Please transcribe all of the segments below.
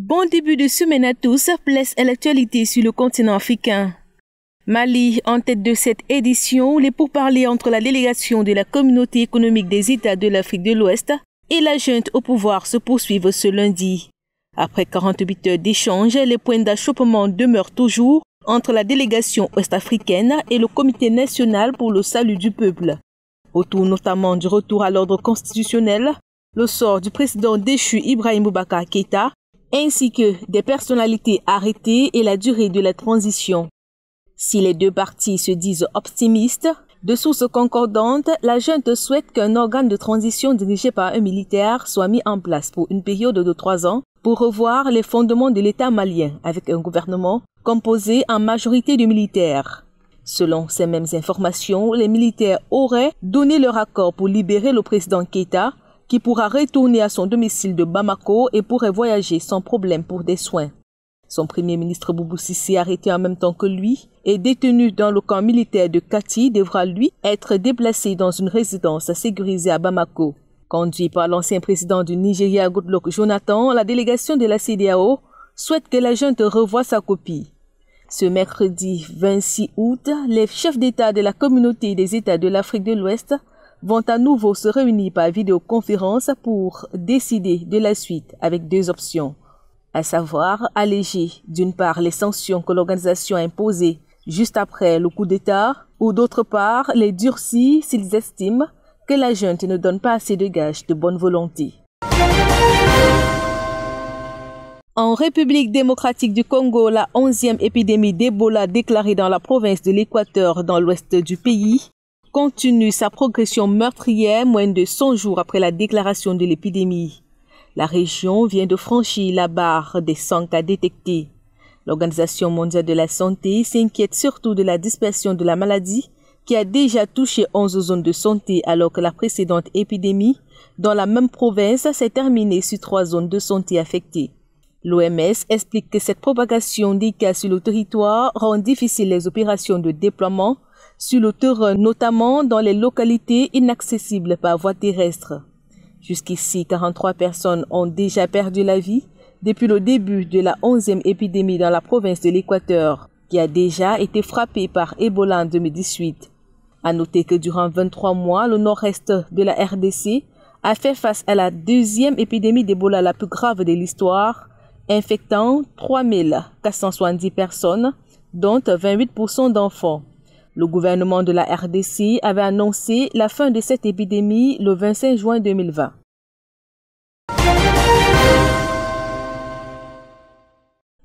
Bon début de semaine à tous, place à l'actualité sur le continent africain. Mali, en tête de cette édition, les pourparlers entre la délégation de la Communauté économique des États de l'Afrique de l'Ouest et la junte au pouvoir se poursuivent ce lundi. Après 48 heures d'échange, les points d'achoppement demeurent toujours entre la délégation ouest-africaine et le Comité national pour le salut du peuple. Autour notamment du retour à l'ordre constitutionnel, le sort du président déchu Ibrahim Boubacar Keïta, ainsi que des personnalités arrêtées et la durée de la transition. Si les deux parties se disent optimistes, de sources concordantes, la junte souhaite qu'un organe de transition dirigé par un militaire soit mis en place pour une période de 3 ans pour revoir les fondements de l'État malien avec un gouvernement composé en majorité de militaires. Selon ces mêmes informations, les militaires auraient donné leur accord pour libérer le président Keïta, qui pourra retourner à son domicile de Bamako et pourrait voyager sans problème pour des soins. Son premier ministre Boubou Cissé, arrêté en même temps que lui et détenu dans le camp militaire de Kati, devra lui être déplacé dans une résidence sécurisée à Bamako. Conduit par l'ancien président du Nigeria Goodluck Jonathan, la délégation de la CEDEAO souhaite que la junte revoie sa copie. Ce mercredi 26 août, les chefs d'État de la Communauté des États de l'Afrique de l'Ouest vont à nouveau se réunir par vidéoconférence pour décider de la suite avec 2 options, à savoir alléger d'une part les sanctions que l'organisation a imposées juste après le coup d'État ou d'autre part les durcir s'ils estiment que la junte ne donne pas assez de gages de bonne volonté. En République démocratique du Congo, la 11e épidémie d'Ebola déclarée dans la province de l'Équateur dans l'ouest du pays continue sa progression meurtrière moins de 100 jours après la déclaration de l'épidémie. La région vient de franchir la barre des 100 cas détectés. L'Organisation mondiale de la santé s'inquiète surtout de la dispersion de la maladie qui a déjà touché 11 zones de santé alors que la précédente épidémie dans la même province s'est terminée sur 3 zones de santé affectées. L'OMS explique que cette propagation des cas sur le territoire rend difficile les opérations de déploiement sur le terrain, notamment dans les localités inaccessibles par voie terrestre. Jusqu'ici, 43 personnes ont déjà perdu la vie depuis le début de la 11e épidémie dans la province de l'Équateur, qui a déjà été frappée par Ebola en 2018. À noter que durant 23 mois, le nord-est de la RDC a fait face à la 2e épidémie d'Ebola la plus grave de l'histoire, infectant 3470 personnes, dont 28% d'enfants. Le gouvernement de la RDC avait annoncé la fin de cette épidémie le 25 juin 2020.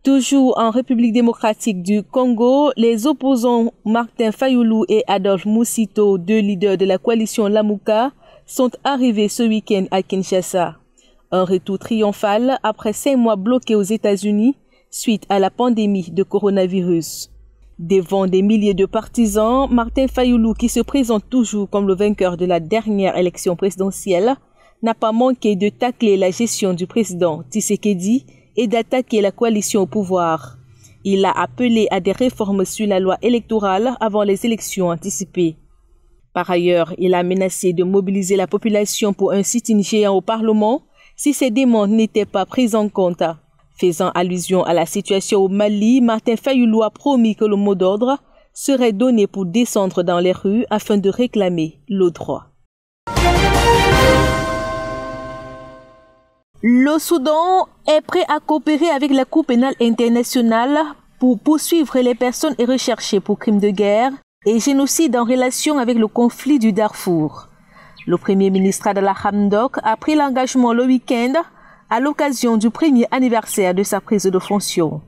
Toujours en République démocratique du Congo, les opposants Martin Fayulu et Adolphe Moussito, 2 leaders de la coalition Lamuka, sont arrivés ce week-end à Kinshasa. Un retour triomphal après 5 mois bloqués aux États-Unis suite à la pandémie de coronavirus. Devant des milliers de partisans, Martin Fayulu, qui se présente toujours comme le vainqueur de la dernière élection présidentielle, n'a pas manqué de tacler la gestion du président Tshisekedi et d'attaquer la coalition au pouvoir. Il a appelé à des réformes sur la loi électorale avant les élections anticipées. Par ailleurs, il a menacé de mobiliser la population pour un sit-in géant au Parlement si ces demandes n'étaient pas prises en compte. Faisant allusion à la situation au Mali, Martin Fayulu a promis que le mot d'ordre serait donné pour descendre dans les rues afin de réclamer le droit. Le Soudan est prêt à coopérer avec la Cour pénale internationale pour poursuivre les personnes recherchées pour crimes de guerre et génocide en relation avec le conflit du Darfour. Le Premier ministre Abdallah Hamdok a pris l'engagement le week-end à l'occasion du 1er anniversaire de sa prise de fonction.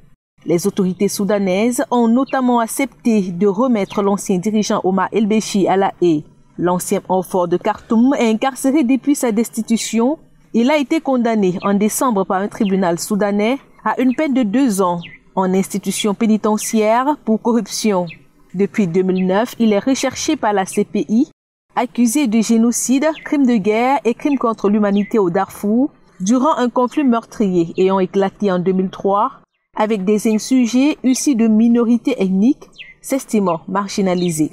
Les autorités soudanaises ont notamment accepté de remettre l'ancien dirigeant Omar El-Béchi à la haie. L'ancien homme fort de Khartoum est incarcéré depuis sa destitution. Il a été condamné en décembre par un tribunal soudanais à une peine de 2 ans en institution pénitentiaire pour corruption. Depuis 2009, il est recherché par la CPI, accusé de génocide, crimes de guerre et crimes contre l'humanité au Darfour, durant un conflit meurtrier ayant éclaté en 2003 avec des insurgés issus de minorités ethniques s'estimant marginalisés.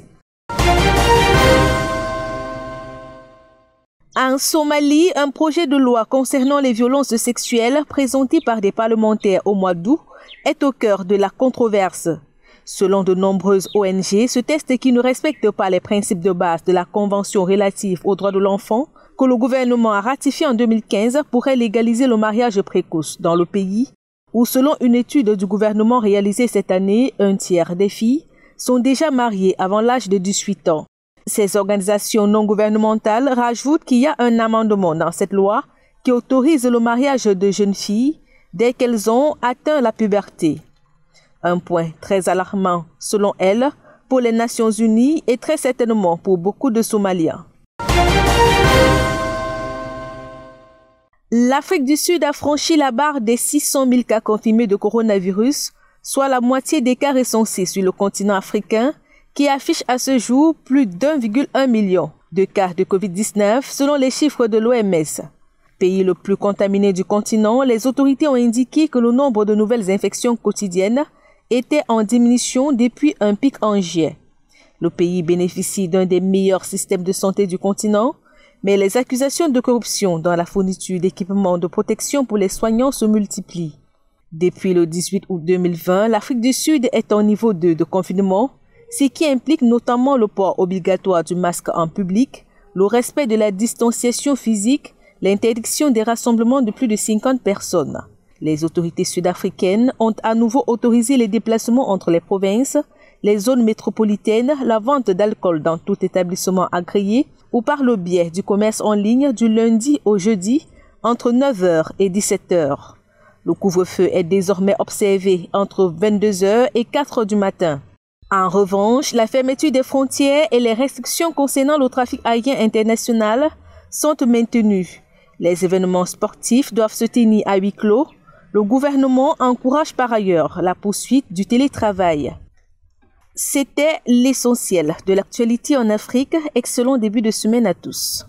En Somalie, un projet de loi concernant les violences sexuelles présenté par des parlementaires au mois d'août est au cœur de la controverse. Selon de nombreuses ONG, ce texte qui ne respecte pas les principes de base de la Convention relative aux droits de l'enfant que le gouvernement a ratifié en 2015 pourrait légaliser le mariage précoce dans le pays où, selon une étude du gouvernement réalisée cette année, un tiers des filles sont déjà mariées avant l'âge de 18 ans. Ces organisations non gouvernementales rajoutent qu'il y a un amendement dans cette loi qui autorise le mariage de jeunes filles dès qu'elles ont atteint la puberté. Un point très alarmant, selon elles, pour les Nations Unies et très certainement pour beaucoup de Somaliens. L'Afrique du Sud a franchi la barre des 600 000 cas confirmés de coronavirus, soit la moitié des cas recensés sur le continent africain, qui affiche à ce jour plus d'1,1 million de cas de Covid-19 selon les chiffres de l'OMS. Pays le plus contaminé du continent, les autorités ont indiqué que le nombre de nouvelles infections quotidiennes était en diminution depuis un pic en juillet. Le pays bénéficie d'un des meilleurs systèmes de santé du continent, mais les accusations de corruption dans la fourniture d'équipements de protection pour les soignants se multiplient. Depuis le 18 août 2020, l'Afrique du Sud est en niveau 2 de confinement, ce qui implique notamment le port obligatoire du masque en public, le respect de la distanciation physique, l'interdiction des rassemblements de plus de 50 personnes. Les autorités sud-africaines ont à nouveau autorisé les déplacements entre les provinces, les zones métropolitaines, la vente d'alcool dans tout établissement agréé ou par le biais du commerce en ligne du lundi au jeudi entre 9h et 17h. Le couvre-feu est désormais observé entre 22h et 4h du matin. En revanche, la fermeture des frontières et les restrictions concernant le trafic aérien international sont maintenues. Les événements sportifs doivent se tenir à huis clos. Le gouvernement encourage par ailleurs la poursuite du télétravail. C'était l'essentiel de l'actualité en Afrique. Excellent début de semaine à tous.